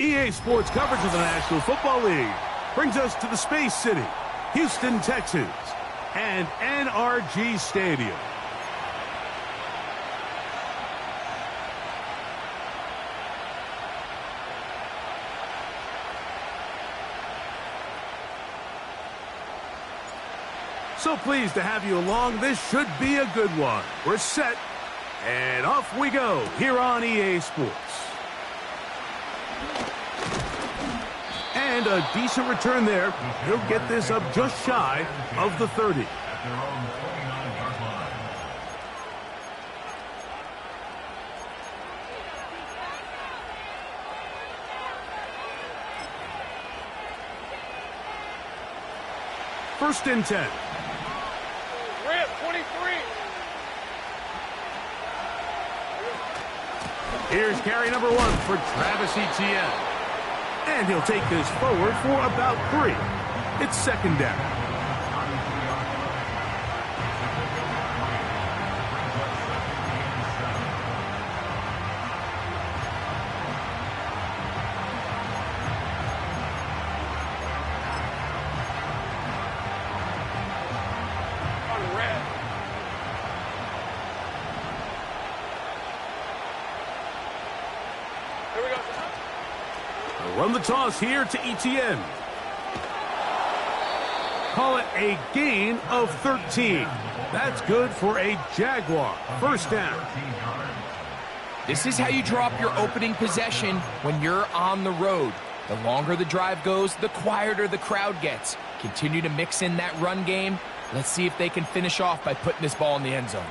EA Sports coverage of the National Football League brings us to the Space City, Houston, Texas, and NRG Stadium. So pleased to have you along. This should be a good one. We're set, and off we go here on EA Sports. And a decent return there. He'll get this up just shy of the 30. First and 10. Rip, 23. Here's carry number 1 for Travis Etienne. And he'll take this forward for about 3. It's second down. Run the toss here to Etienne. Call it a gain of 13. That's good for a Jaguar. First down. This is how you draw up your opening possession when you're on the road. The longer the drive goes, the quieter the crowd gets. Continue to mix in that run game. Let's see if they can finish off by putting this ball in the end zone.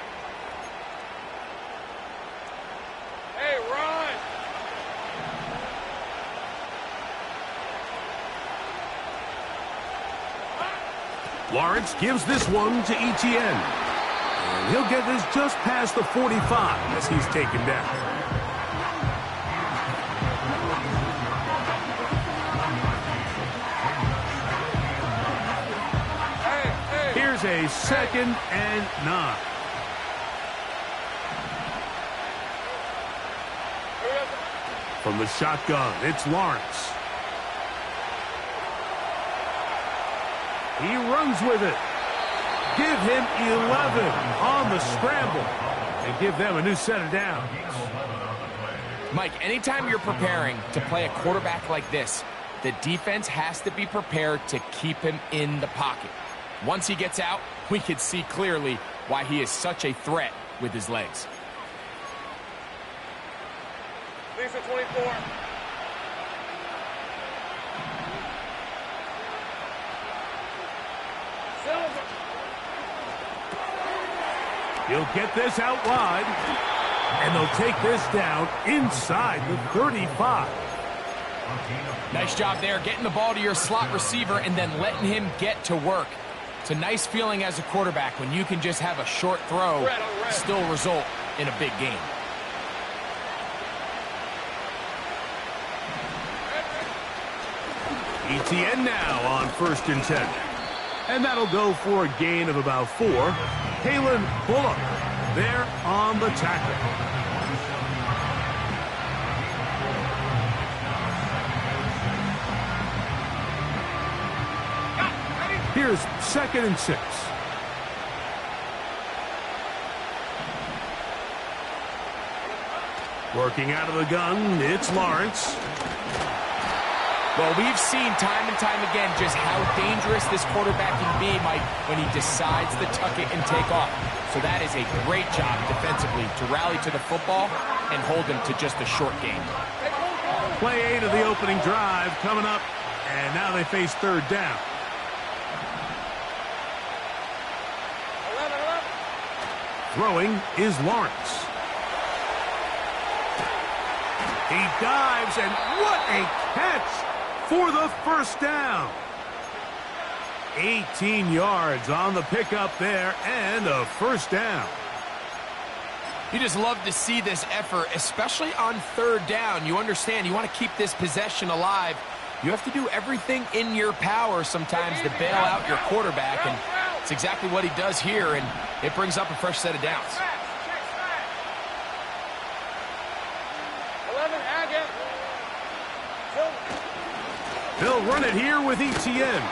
Lawrence gives this one to Etienne. And he'll get this just past the 45 as he's taken down. Here's a second and 9. From the shotgun, it's Lawrence. He runs with it. Give him 11 on the scramble and give them a new set of downs. Mike, anytime you're preparing to play a quarterback like this, the defense has to be prepared to keep him in the pocket. Once he gets out, we can see clearly why he is such a threat with his legs. Lisa 24. He'll get this out wide, and they'll take this down inside the 35. Nice job there, getting the ball to your slot receiver and then letting him get to work. It's a nice feeling as a quarterback when you can just have a short throw, still result in a big game. Etienne now on first and 10. And that'll go for a gain of about 4. Kalen Bullock there on the tackle. Here's second and 6. Working out of the gun, it's Lawrence. Well, we've seen time and time again just how dangerous this quarterback can be, Mike, when he decides to tuck it and take off. So that is a great job defensively to rally to the football and hold him to just a short game. Play 8 of the opening drive coming up, and now they face third down. 11. Throwing is Lawrence. He dives, and what a catch for the first down. 18 yards on the pickup there, and a first down. You just love to see this effort, especially on third down. You understand, you want to keep this possession alive. You have to do everything in your power sometimes to bail out your quarterback, and it's exactly what he does here, and it brings up a fresh set of downs. 11, Agate. Silver. They'll run it here with ETN.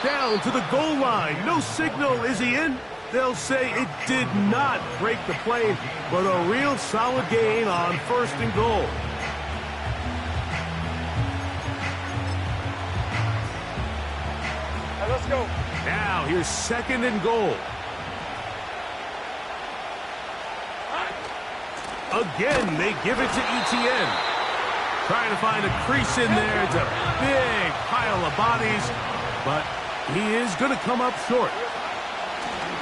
Down to the goal line. No signal. Is he in? They'll say it did not break the plane, but a real solid gain on 1st and goal. All right, let's go. Now here's 2nd and goal. Again, they give it to ETN. Trying to find a crease in there. It's a big pile of bodies, but he is going to come up short.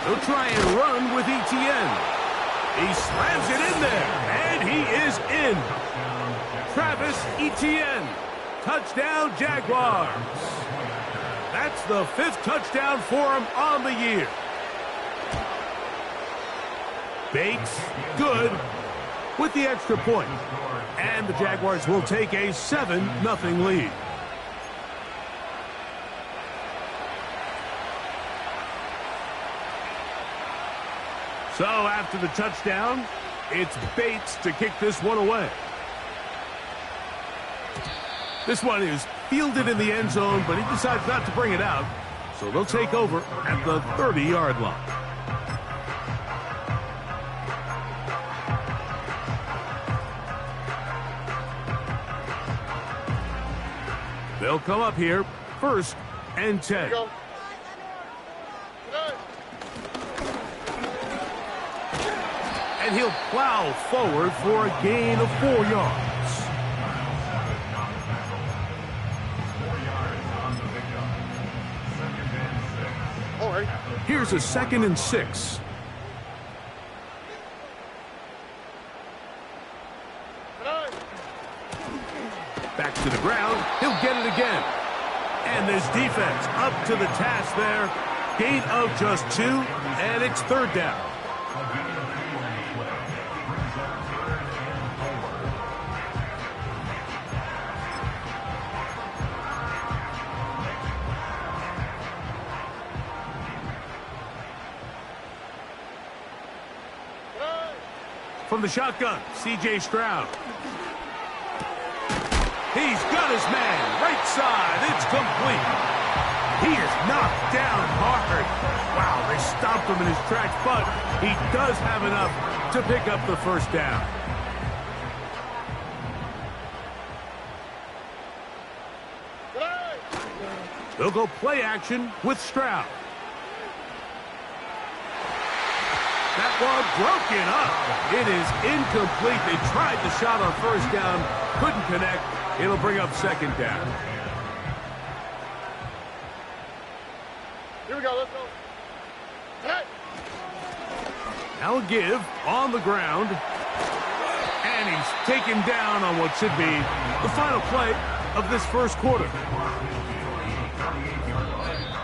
He'll try and run with ETN. He slams it in there, and he is in. Travis Etienne. Touchdown, Jaguars. That's the 5th touchdown for him on the year. Bates, good, with the extra point. And the Jaguars will take a 7-0 lead. So after the touchdown, it's Bates to kick this one away. This one is fielded in the end zone, but he decides not to bring it out. So they'll take over at the 30-yard line. They'll come up here, 1st and 10. And he'll plow forward for a gain of 4 yards. Here's a 2nd and 6. Back to the ground. He'll get it again. And this defense up to the task there. Gain of just 2, and it's 3rd down. From the shotgun, C.J. Stroud. He's got his man, right side, it's complete. He is knocked down hard. Wow, they stopped him in his tracks, but he does have enough to pick up the 1st down. They'll go play action with Stroud. That ball broken up. It is incomplete. They tried the shot on 1st down, couldn't connect. It'll bring up 2nd down. Here we go, let's go. Hey. Now a give on the ground. And he's taken down on what should be the final play of this 1st quarter.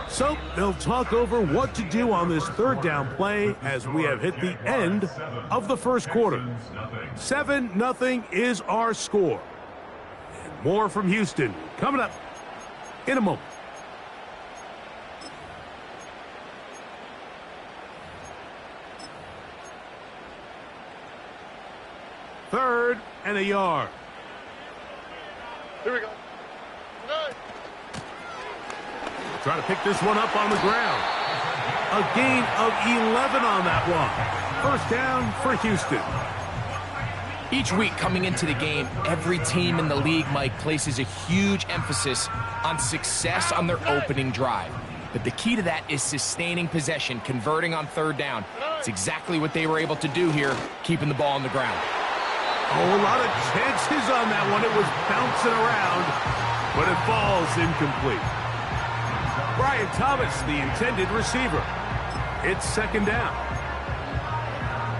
So they'll talk over what to do on this 3rd down play as we have hit the end of the 1st quarter. 7-0 is our score. And more from Houston coming up in a moment. Third and a yard. Here we go. Trying to pick this one up on the ground. A gain of 11 on that one. 1st down for Houston. Each week coming into the game, every team in the league, Mike, places a huge emphasis on success on their opening drive. But the key to that is sustaining possession, converting on 3rd down. It's exactly what they were able to do here, keeping the ball on the ground. Oh, a lot of chances on that one. It was bouncing around, but it falls incomplete. Brian Thomas, the intended receiver. It's 2nd down.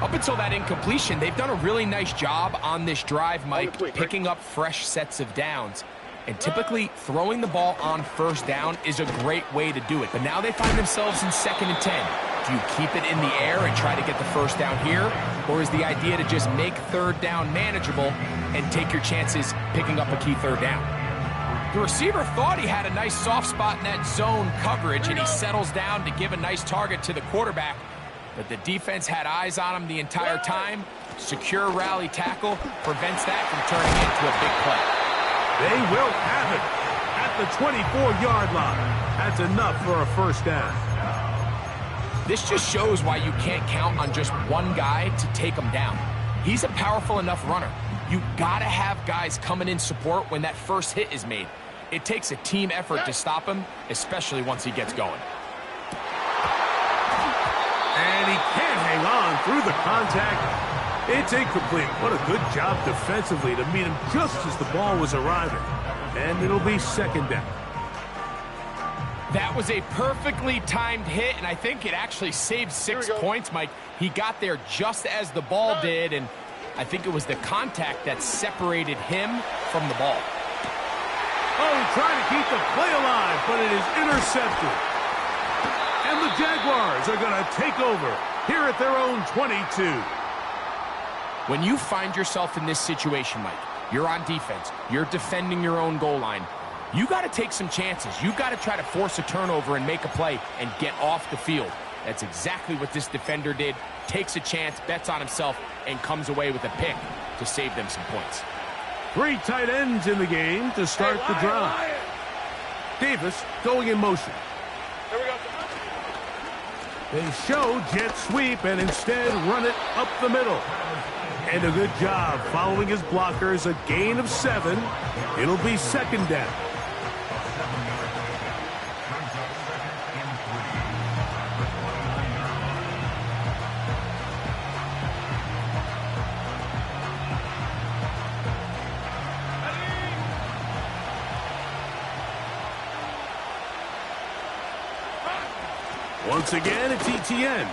Up until that incompletion, they've done a really nice job on this drive, Mike, picking up fresh sets of downs. And typically, throwing the ball on 1st down is a great way to do it. But now they find themselves in 2nd and 10. Do you keep it in the air and try to get the 1st down here? Or is the idea to just make 3rd down manageable and take your chances picking up a key 3rd down? The receiver thought he had a nice soft spot in that zone coverage, and he settles down to give a nice target to the quarterback. But the defense had eyes on him the entire time. Secure rally tackle prevents that from turning into a big play. They will have it at the 24-yard line. That's enough for a first down. This just shows why you can't count on just one guy to take him down. He's a powerful enough runner. You gotta have guys coming in support when that first hit is made. It takes a team effort to stop him, especially once he gets going. And he can't hang on through the contact. It's incomplete. What a good job defensively to meet him just as the ball was arriving. And it'll be second down. That was a perfectly timed hit, and I think it actually saved 6 points, Mike. He got there just as the ball did, and I think it was the contact that separated him from the ball. Oh, trying to keep the play alive, but it is intercepted. And the Jaguars are going to take over here at their own 22. When you find yourself in this situation, Mike, you're on defense, you're defending your own goal line, you got to take some chances. You got to try to force a turnover and make a play and get off the field. That's exactly what this defender did. Takes a chance, bets on himself, and comes away with a pick to save them some points. 3 tight ends in the game to start the drive. Davis going in motion. Here we go. They show jet sweep and instead run it up the middle. And a good job following his blockers, a gain of 7. It'll be second down. Once again, it's ETN.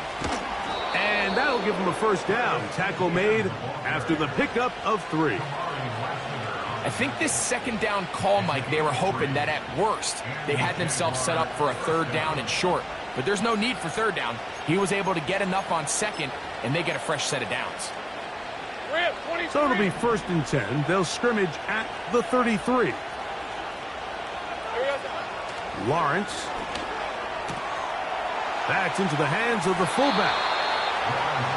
And that'll give him a first down. Tackle made after the pickup of 3. I think this second down call, Mike, they were hoping that at worst they had themselves set up for a third down and short. But there's no need for third down. He was able to get enough on second, and they get a fresh set of downs. So it'll be first and 10. They'll scrimmage at the 33. Lawrence. That's into the hands of the fullback.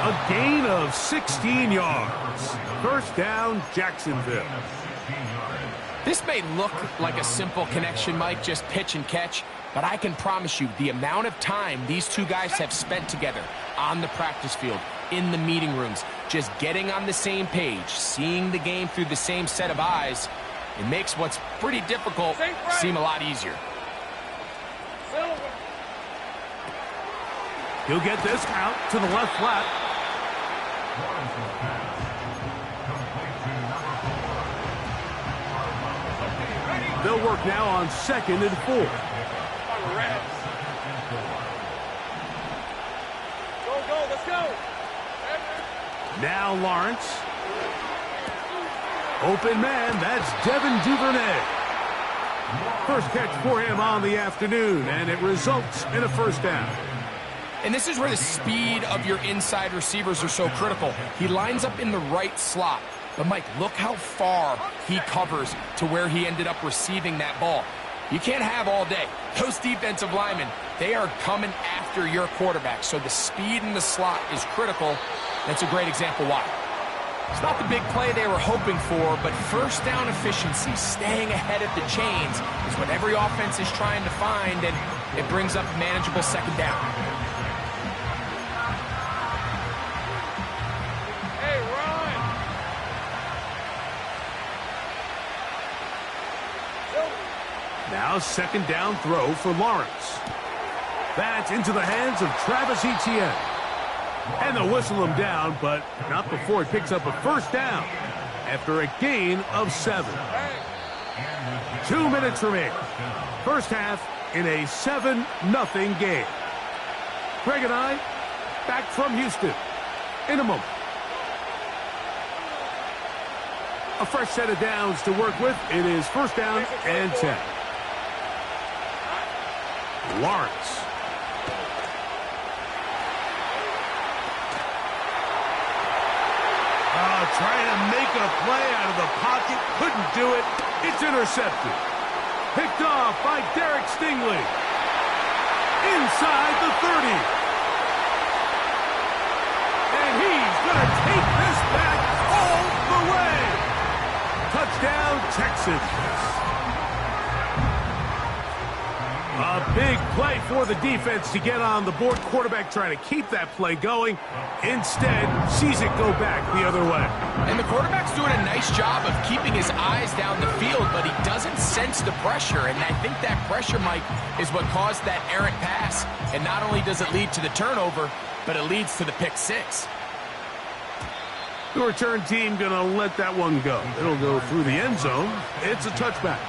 A gain of 16 yards. First down, Jacksonville. This may look like a simple connection, Mike, just pitch and catch, but I can promise you the amount of time these two guys have spent together on the practice field, in the meeting rooms, just getting on the same page, seeing the game through the same set of eyes, it makes what's pretty difficult seem a lot easier. He'll get this out to the left flat. They'll work now on 2nd and 4. Go, let's go. Now Lawrence. Open man, that's Devin Duvernay. First catch for him on the afternoon, and it results in a first down. And this is where the speed of your inside receivers are so critical. He lines up in the right slot. But, Mike, look how far he covers to where he ended up receiving that ball. You can't have all day. Those defensive linemen, they are coming after your quarterback. So the speed in the slot is critical. That's a great example why. It's not the big play they were hoping for, but first down efficiency, staying ahead of the chains, is what every offense is trying to find, and it brings up manageable second down. Now second down throw for Lawrence. That's into the hands of Travis Etienne. And they'll whistle him down, but not before he picks up a first down after a gain of 7. 2 minutes remaining. First half in a 7-0 game. Greg and I back from Houston in a moment. A fresh set of downs to work with. It is first down and 10. Lawrence. Trying to make a play out of the pocket. Couldn't do it. It's intercepted. Picked off by Derek Stingley. Inside the 30. And he's going to take this back all the way. Touchdown, Texans. A big play for the defense to get on the board. Quarterback trying to keep that play going. Instead, sees it go back the other way. And the quarterback's doing a nice job of keeping his eyes down the field, but he doesn't sense the pressure. And I think that pressure, Mike, is what caused that errant pass. And not only does it lead to the turnover, but it leads to the pick six. The return team going to let that one go. It'll go through the end zone. It's a touchback.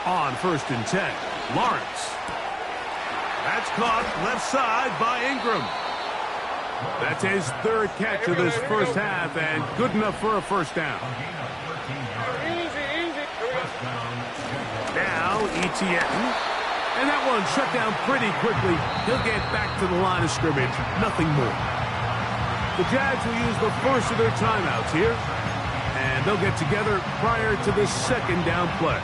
On 1st and 10, Lawrence. That's caught left side by Ingram. That's his 3rd catch of this first half, and good enough for a first down. Now, ETN. And that one shut down pretty quickly. He'll get back to the line of scrimmage. Nothing more. The Jags will use the first of their timeouts here, and they'll get together prior to this 2nd down play.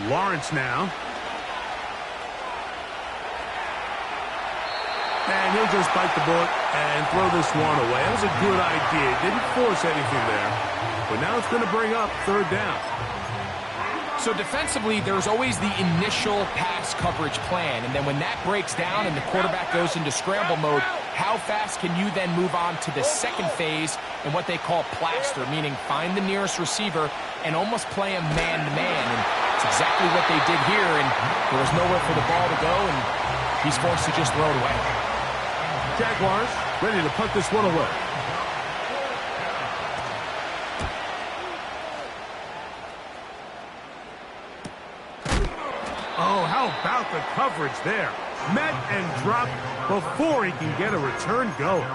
Lawrence now. And he'll just bite the bullet and throw this one away. That was a good idea. Didn't force anything there. But now it's going to bring up 3rd down. So defensively, there's always the initial pass coverage plan. And then when that breaks down and the quarterback goes into scramble mode, how fast can you then move on to the 2nd phase and what they call plaster, meaning find the nearest receiver and almost play him man-to-man. And it's exactly what they did here, and there was nowhere for the ball to go, and he's forced to just throw it away. Jaguars ready to punt this one away. Oh, how about the coverage there? Met and dropped before he can get a return going.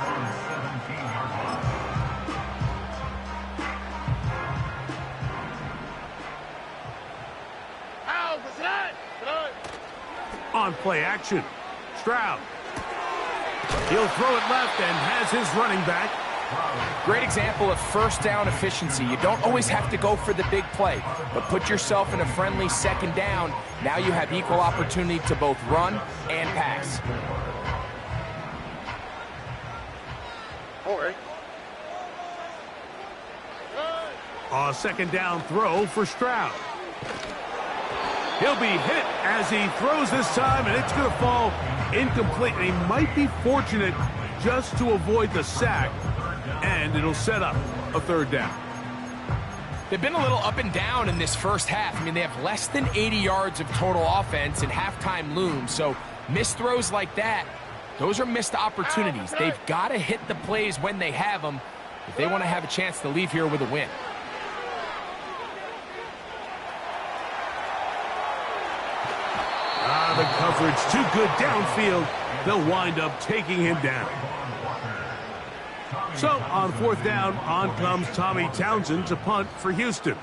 On play action, Stroud. He'll throw it left and has his running back. Great example of first down efficiency. You don't always have to go for the big play, but put yourself in a friendly 2nd down. Now you have equal opportunity to both run and pass. A 2nd down throw for Stroud. He'll be hit as he throws this time, and it's going to fall incomplete. And he might be fortunate just to avoid the sack, and it'll set up a 3rd down. They've been a little up and down in this first half. I mean, they have less than 80 yards of total offense, and halftime looms. So missed throws like that, those are missed opportunities. They've got to hit the plays when they have them if they want to have a chance to leave here with a win. The coverage too good downfield. They'll wind up taking him down. So on 4th down, on comes Tommy Townsend to punt for Houston.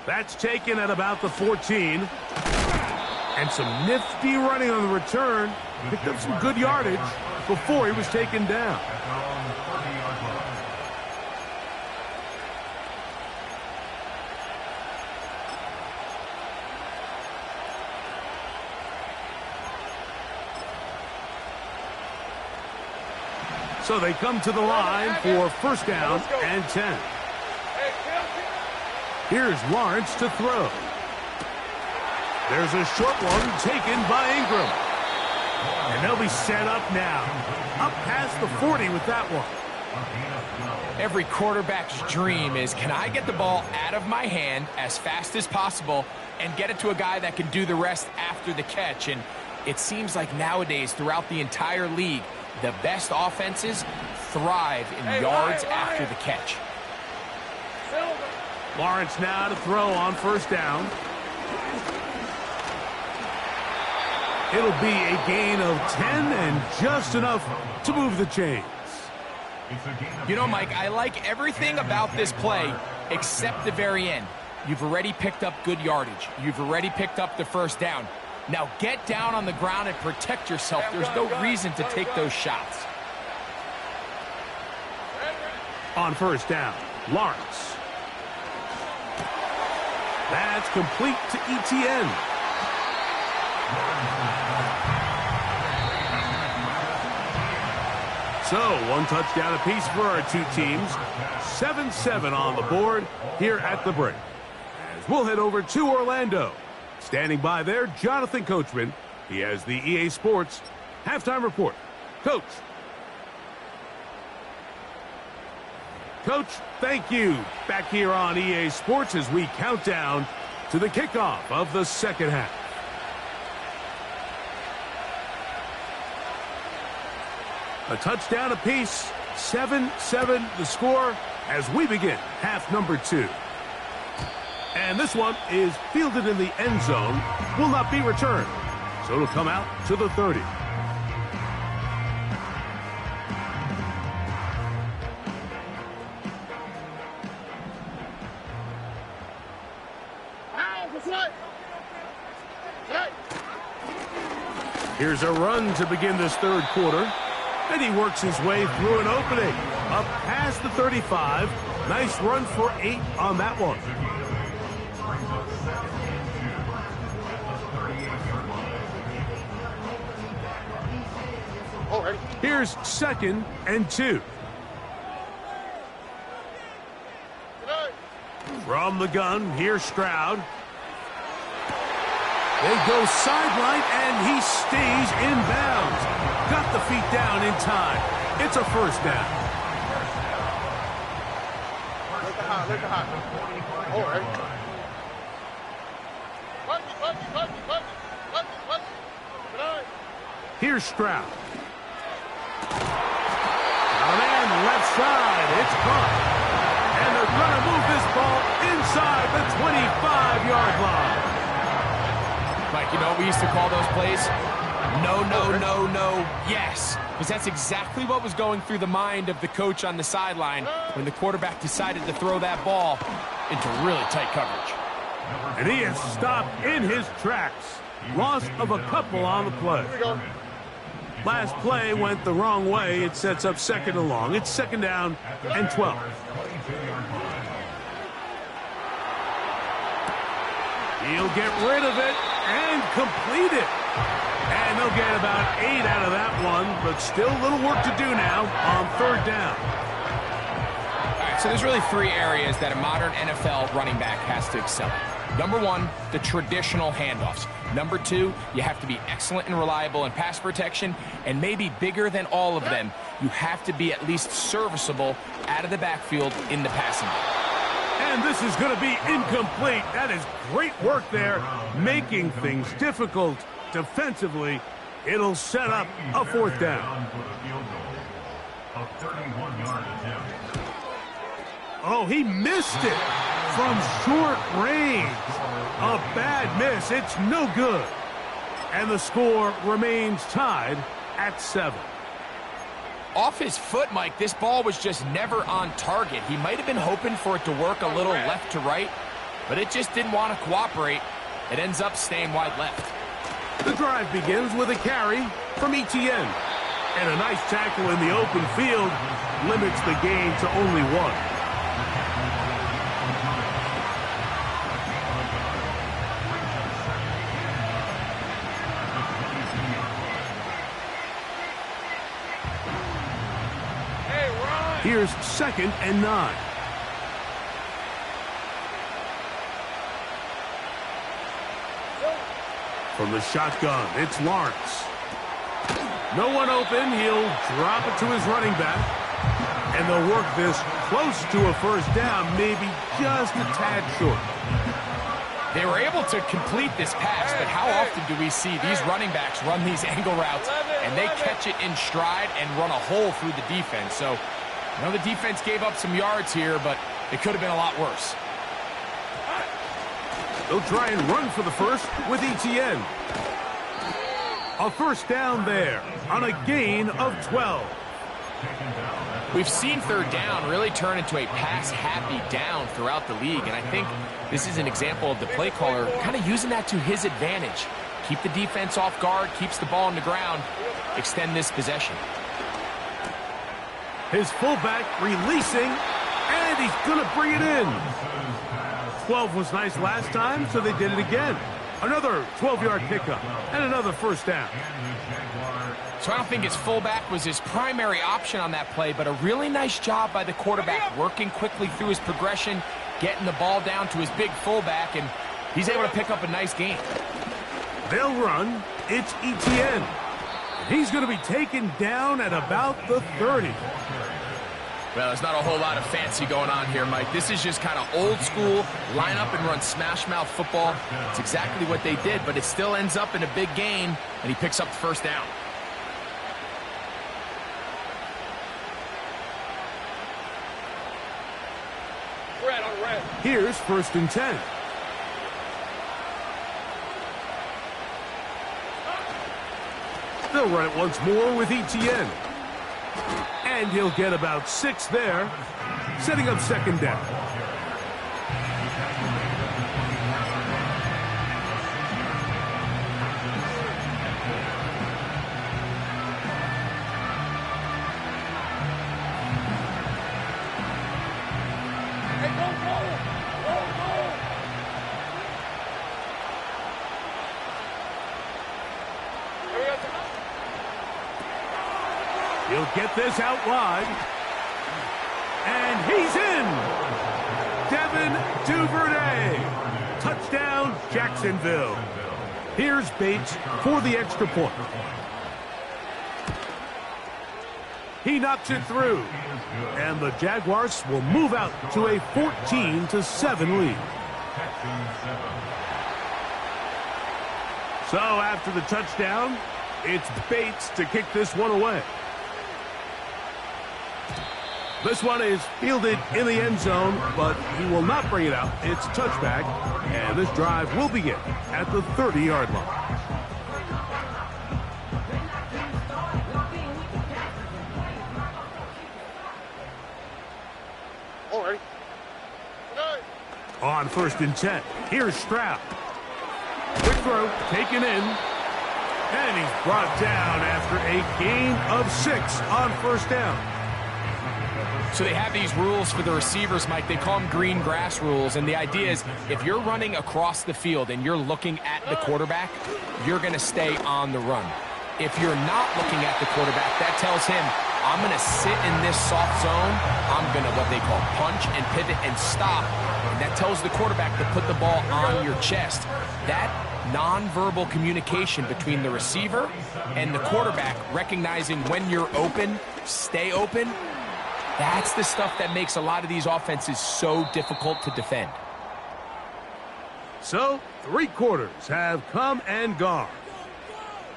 That's taken at about the 14. And some nifty running on the return. Picked up some good yardage before he was taken down. So they come to the line for 1st down and 10. Here's Lawrence to throw. There's a short one taken by Ingram. And they'll be set up now. Up past the 40 with that one. Every quarterback's dream is, can I get the ball out of my hand as fast as possible and get it to a guy that can do the rest after the catch? And it seems like nowadays throughout the entire league, the best offenses thrive in yards after the catch. Lawrence now to throw on 1st down. It'll be a gain of 10 and just enough to move the chains. You know, Mike, I like everything about this play except the very end. You've already picked up good yardage. You've already picked up the 1st down. Now get down on the ground and protect yourself. There's no reason to take those shots. On first down, Lawrence. That's complete to ETN. So, one touchdown apiece for our two teams. 7-7 on the board here at the break. As we'll head over to Orlando. Standing by there, Jonathan Coachman. He has the EA Sports halftime report. Coach. Coach, thank you. Back here on EA Sports as we count down to the kickoff of the second half. A touchdown apiece, 7-7 the score as we begin half number 2. And this one is fielded in the end zone, will not be returned. So it'll come out to the 30. Here's a run to begin this third quarter. And he works his way through an opening. Up past the 35. Nice run for 8 on that one. Here's 2nd and 2. From the gun, here's Stroud. They go sideline, and he stays in bounds. Got the feet down in time. It's a first down. Here's Stroud. Got a man left side. It's caught. And they're going to move this ball inside the 25-yard line. Mike, you know what we used to call those plays? No, no, no, no, yes. Because that's exactly what was going through the mind of the coach on the sideline when the quarterback decided to throw that ball into really tight coverage. And he is stopped in his tracks. Loss of a couple on the play. Last play went the wrong way. It sets up 2nd and long. It's 2nd down and 12. He'll get rid of it and complete it. And they'll get about 8 out of that one, but still a little work to do now on 3rd down. All right, so there's really 3 areas that a modern NFL running back has to excel in. Number 1, the traditional handoffs. Number 2, you have to be excellent and reliable in pass protection, and maybe bigger than all of them, you have to be at least serviceable out of the backfield in the passing game. And this is going to be incomplete. That is great work there, making things difficult defensively. It'll set up a 4th down. Oh, he missed it from short range. A bad miss. It's no good. And the score remains tied at 7. Off his foot, Mike, this ball was just never on target. He might have been hoping for it to work a little left to right, but it just didn't want to cooperate. It ends up staying wide left. The drive begins with a carry from ETN. And a nice tackle in the open field limits the gain to only 1. Here's 2nd and 9. From the shotgun, it's Lawrence. No one open. He'll drop it to his running back. And they'll work this close to a 1st down, maybe just a tad short. They were able to complete this pass, but how often do we see these running backs run these angle routes and they catch it in stride and run a hole through the defense? So, I know the defense gave up some yards here, but it could have been a lot worse. They'll try and run for the first with ETN. A 1st down there on a gain of 12. We've seen 3rd down really turn into a pass-happy down throughout the league, and I think this is an example of the play caller kind of using that to his advantage. Keep the defense off guard, keeps the ball on the ground. Extend this possession. His fullback releasing, and he's going to bring it in. 12 was nice last time, so they did it again. Another 12-yard pickup and another first down. So I don't think his fullback was his primary option on that play, but a really nice job by the quarterback working quickly through his progression, getting the ball down to his big fullback, and he's able to pick up a nice gain. They'll run. It's Etienne. He's going to be taken down at about the 30. Well, there's not a whole lot of fancy going on here, Mike. This is just kind of old school, line up and run smash mouth football. It's exactly what they did, but it still ends up in a big gain, and he picks up the first down. Red on red. Here's 1st and 10. They'll run it once more with Etienne. And he'll get about 6 there, setting up 2nd down. Hey, go, go! Go, go! Here we go. He'll get this out wide. And he's in. Devin Duvernay. Touchdown, Jacksonville. Here's Bates for the extra point. He knocks it through. And the Jaguars will move out to a 14-7 lead. So after the touchdown, it's Bates to kick this one away. This one is fielded in the end zone, but he will not bring it out. It's a touchback, and this drive will begin at the 30-yard line. All right. On 1st and 10, here's Stroud. Quick throw, taken in, and he's brought down after a gain of 6 on 1st down. So they have these rules for the receivers, Mike. They call them green grass rules, and the idea is if you're running across the field and you're looking at the quarterback, you're going to stay on the run. If you're not looking at the quarterback, that tells him, I'm going to sit in this soft zone. I'm going to, what they call, punch and pivot and stop. And that tells the quarterback to put the ball on your chest. That nonverbal communication between the receiver and the quarterback, recognizing when you're open, stay open, that's the stuff that makes a lot of these offenses so difficult to defend. So, 3 quarters have come and gone.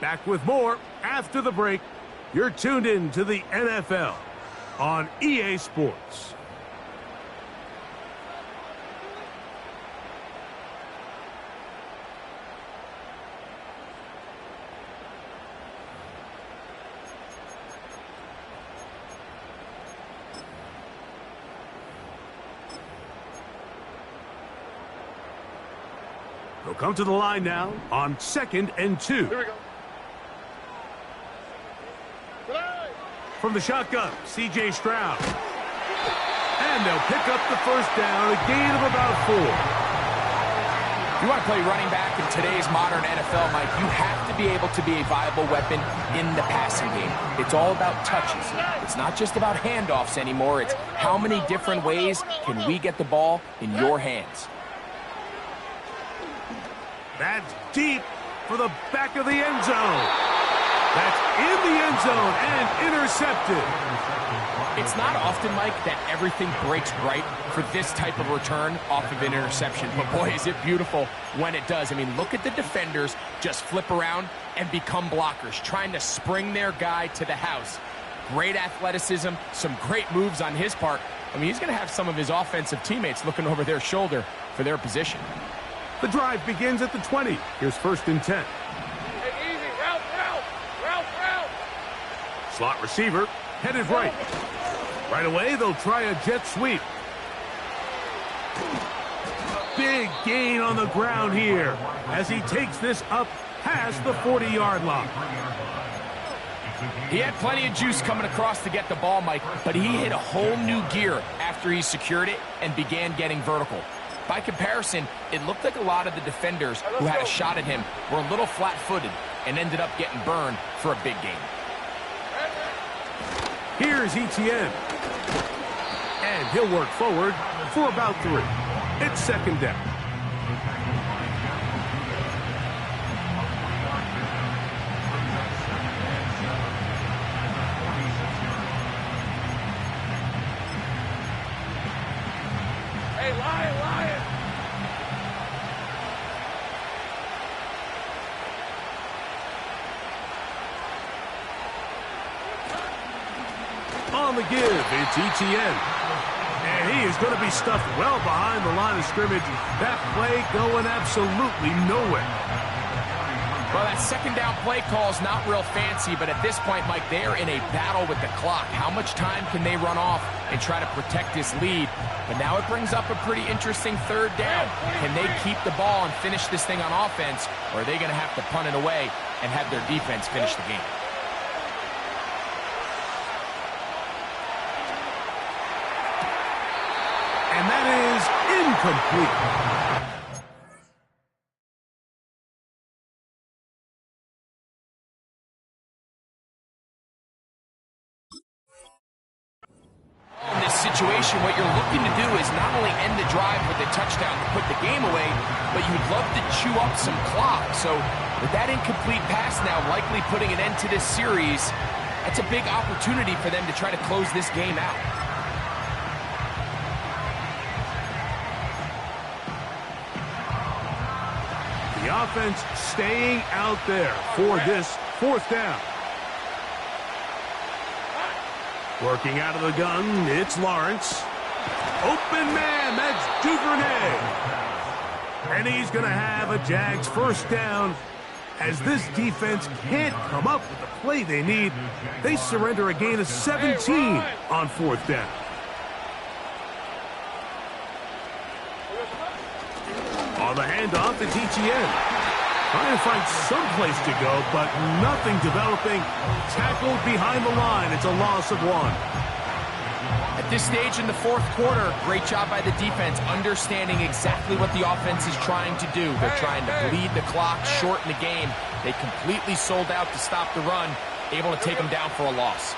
Back with more after the break. You're tuned in to the NFL on EA Sports. They'll come to the line now on 2nd and 2. Here we go. From the shotgun, C.J. Stroud. And they'll pick up the first down, a gain of about 4. If you want to play running back in today's modern NFL, Mike, you have to be able to be a viable weapon in the passing game. It's all about touches. It's not just about handoffs anymore. It's how many different ways can we get the ball in your hands. That's deep for the back of the end zone. That's in the end zone and intercepted. It's not often, Mike, that everything breaks right for this type of return off of an interception. But boy, is it beautiful when it does. I mean, look at the defenders just flip around and become blockers, trying to spring their guy to the house. Great athleticism, some great moves on his part. I mean, he's going to have some of his offensive teammates looking over their shoulder for their position. The drive begins at the 20. Here's 1st and 10. Hey, easy. Route. Slot receiver headed right. Right away, they'll try a jet sweep. Big gain on the ground here as he takes this up past the 40-yard line. He had plenty of juice coming across to get the ball, Mike, but he hit a whole new gear after he secured it and began getting vertical. By comparison, it looked like a lot of the defenders who had a shot at him were a little flat-footed and ended up getting burned for a big gain. Here's Etienne. And he'll work forward for about 3. It's second down. Hey, Lion! On the give, it's Etienne. And he is going to be stuffed well behind the line of scrimmage. That play going absolutely nowhere. Well, that second down play call is not real fancy, but at this point, Mike, they are in a battle with the clock. How much time can they run off and try to protect this lead? But now it brings up a pretty interesting third down. Can they keep the ball and finish this thing on offense, or are they going to have to punt it away and have their defense finish the game? And that is incomplete. In this situation, what you're looking to do is not only end the drive with a touchdown to put the game away, but you'd love to chew up some clock. So with that incomplete pass now likely putting an end to this series, that's a big opportunity for them to try to close this game out. The offense staying out there for this fourth down. Working out of the gun, it's Lawrence. Open man, that's Duvernay. And he's going to have a Jags first down. As this defense can't come up with the play they need, they surrender a gain of 17 on fourth down. On the handoff, it's Etienne. Trying to find some place to go, but nothing developing. Tackled behind the line. It's a loss of 1. At this stage in the fourth quarter, great job by the defense, understanding exactly what the offense is trying to do. They're trying to bleed the clock, shorten the game. They completely sold out to stop the run, able to take them down for a loss.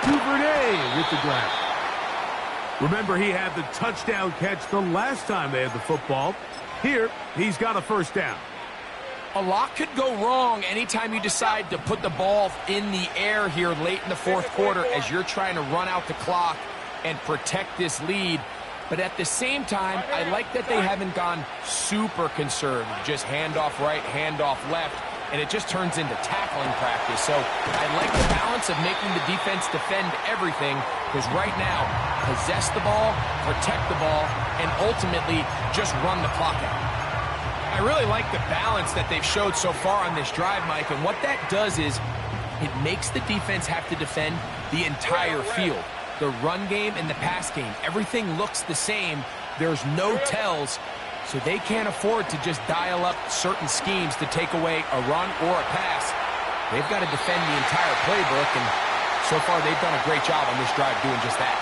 Duvernay with the grab. Remember, he had the touchdown catch the last time they had the football. Here, he's got a first down. A lot could go wrong anytime you decide to put the ball in the air here late in the fourth quarter as you're trying to run out the clock and protect this lead. But at the same time, I like that they haven't gone super conservative. Just handoff right, handoff left, and it just turns into tackling practice. So I like the balance of making the defense defend everything, because right now, possess the ball, protect the ball, and ultimately just run the clock out. I really like the balance that they've showed so far on this drive, Mike, and what that does is it makes the defense have to defend the entire field. The run game and the pass game, everything looks the same. There's no tells, so they can't afford to just dial up certain schemes to take away a run or a pass. They've got to defend the entire playbook, and so far they've done a great job on this drive doing just that.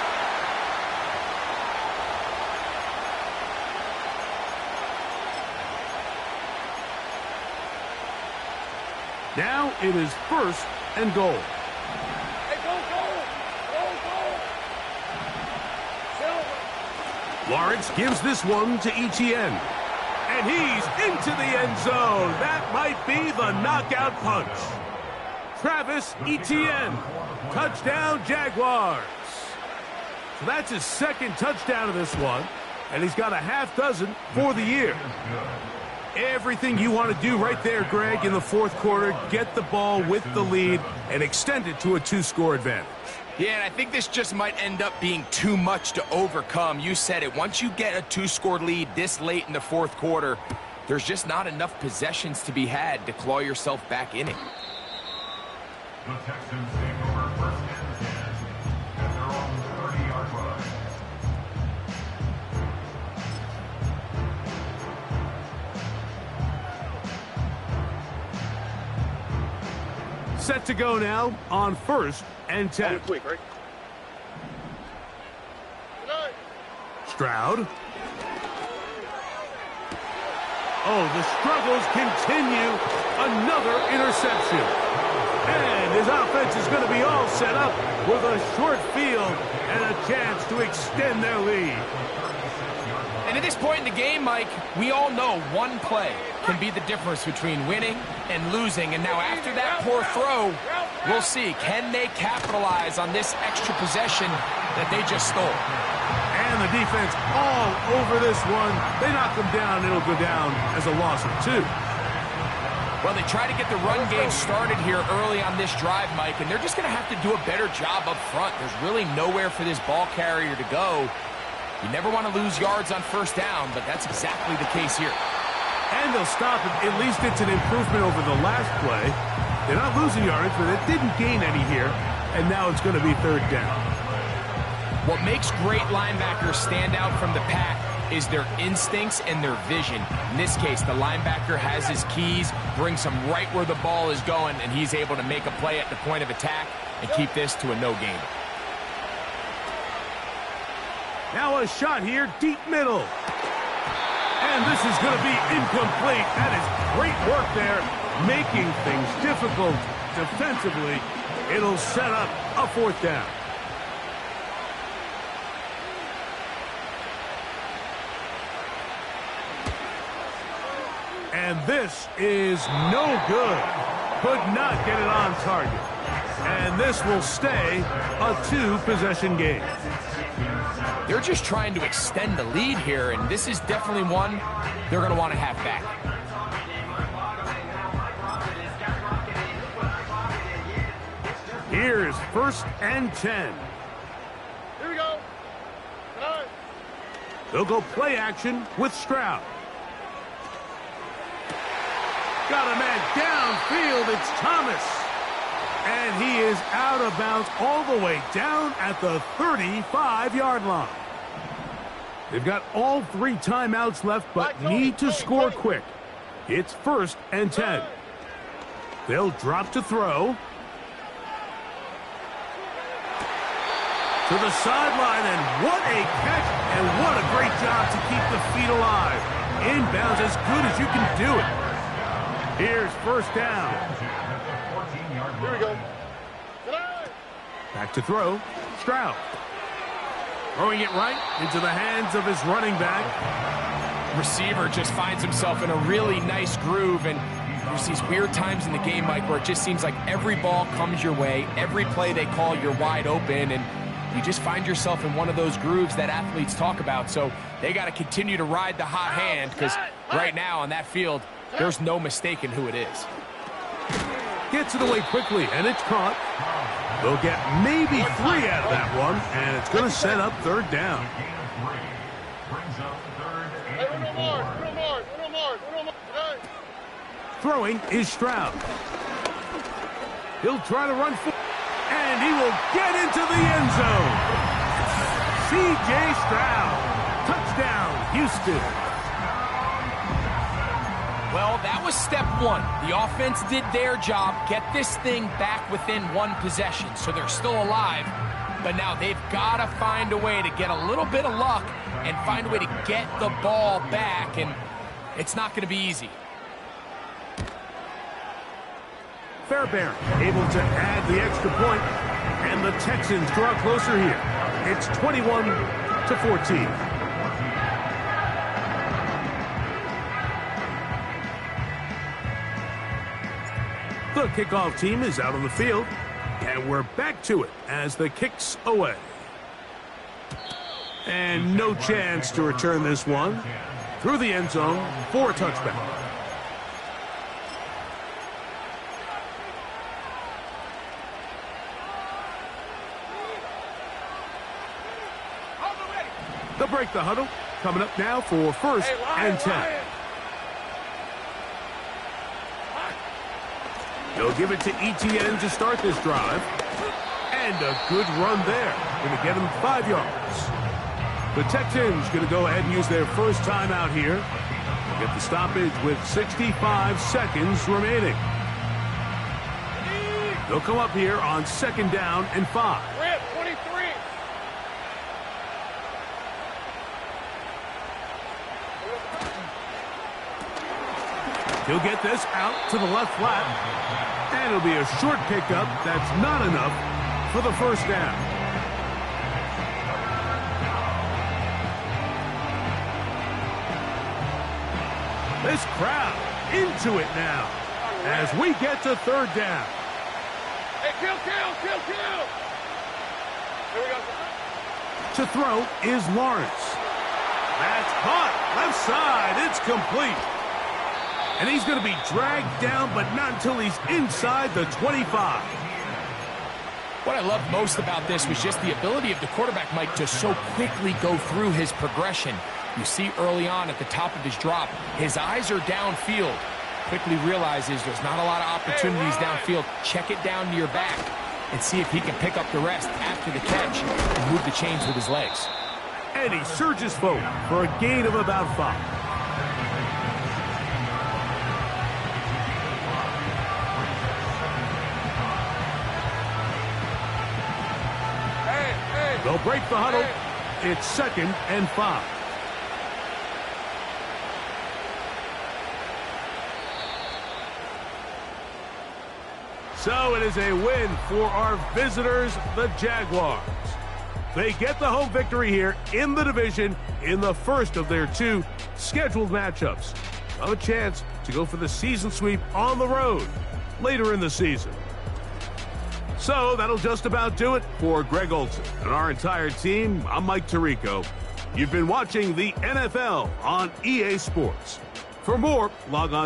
Now it is first and goal. Hey, go! Lawrence gives this one to Etienne. And he's into the end zone. That might be the knockout punch. Travis Etienne. Touchdown, Jaguars. So that's his second touchdown of this one. And he's got a half dozen for the year. Everything you want to do right there, Greg, in the fourth quarter, get the ball with the lead and extend it to a 2-score advantage. Yeah, and I think this just might end up being too much to overcome. You said it. Once you get a 2-score lead this late in the fourth quarter, there's just not enough possessions to be had to claw yourself back in it. The Texans take over first and 10 at their own 30-yard Set to go now on 1st and 10. Quick, right? Stroud. Oh, the struggles continue. Another interception. And his offense is going to be all set up with a short field and a chance to extend their lead. And at this point in the game, Mike, we all know one play can be the difference between winning and losing. And now after that poor throw, we'll see. Can they capitalize on this extra possession that they just stole? And the defense all over this one. They knock them down. It'll go down as a loss of 2. Well, they try to get the run game started here early on this drive, Mike, and they're just going to have to do a better job up front. There's really nowhere for this ball carrier to go. You never want to lose yards on 1st down, but that's exactly the case here. And they'll stop it. At least it's an improvement over the last play. They're not losing yards, but it didn't gain any here. And now it's going to be 3rd down. What makes great linebackers stand out from the pack is their instincts and their vision. In this case, the linebacker has his keys, brings him right where the ball is going, and he's able to make a play at the point of attack and keep this to a no gain. Now a shot here, deep middle. And this is going to be incomplete. That is great work there, making things difficult defensively. It'll set up a 4th down. And this is no good. Could not get it on target. And this will stay a 2-possession game. They're just trying to extend the lead here, and this is definitely one they're going to want to have back. Here's 1st and 10. Here we go. They'll go play action with Stroud. Got a man downfield. It's Thomas. And he is out of bounds all the way down at the 35-yard line. They've got all 3 timeouts left, but need to score quick. It's 1st and 10. They'll drop to throw. To the sideline, and what a catch, and what a great job to keep the feet alive. Inbounds as good as you can do it. Here's 1st down. Here we go. Back to throw. Stroud. Throwing it right into the hands of his running back. Receiver just finds himself in a really nice groove, and there's these weird times in the game, Mike, where it just seems like every ball comes your way, every play they call, you're wide open, and you just find yourself in one of those grooves that athletes talk about. So they got to continue to ride the hot hand, because right now on that field, there's no mistaking who it is. Gets it away quickly, and it's caught. They'll get maybe 3 out of that one, and it's going to set up 3rd down. Throwing is Stroud. He'll try to run forward, and he will get into the end zone. C.J. Stroud. Touchdown, Houston. Well, that was step 1. The offense did their job, get this thing back within 1 possession, so they're still alive. But now they've got to find a way to get a little bit of luck and find a way to get the ball back, and it's not going to be easy. Fairbairn able to add the extra point, and the Texans draw closer here. It's 21-14. The kickoff team is out on the field, and we're back to it as the kick's away. And no chance to return this one through the end zone for a touchback. They'll break the huddle. Coming up now for 1st and 10. They'll give it to ETN to start this drive. And a good run there. Going to get him 5 yards. The Texans going to go ahead and use their first timeout here. Get the stoppage with 65 seconds remaining. They'll come up here on 2nd down and 5. Rip, 23. He'll get this out to the left flat. And it'll be a short pickup that's not enough for the 1st down. This crowd into it now as we get to 3rd down. Hey, kill. Here we go. To throw is Lawrence. That's caught. Left side. It's complete. And he's going to be dragged down, but not until he's inside the 25. What I loved most about this was just the ability of the quarterback, Mike, to so quickly go through his progression. You see early on at the top of his drop, his eyes are downfield. Quickly realizes there's not a lot of opportunities downfield. Check it down to your back and see if he can pick up the rest after the catch and move the chains with his legs. And he surges forward for a gain of about 5. They'll break the huddle. It's 2nd and 5. So it is a win for our visitors, the Jaguars. They get the home victory here in the division in the first of their 2 scheduled matchups. Have a chance to go for the season sweep on the road later in the season. So that'll just about do it for Greg Olson and our entire team. I'm Mike Tirico. You've been watching the NFL on EA Sports. For more, log on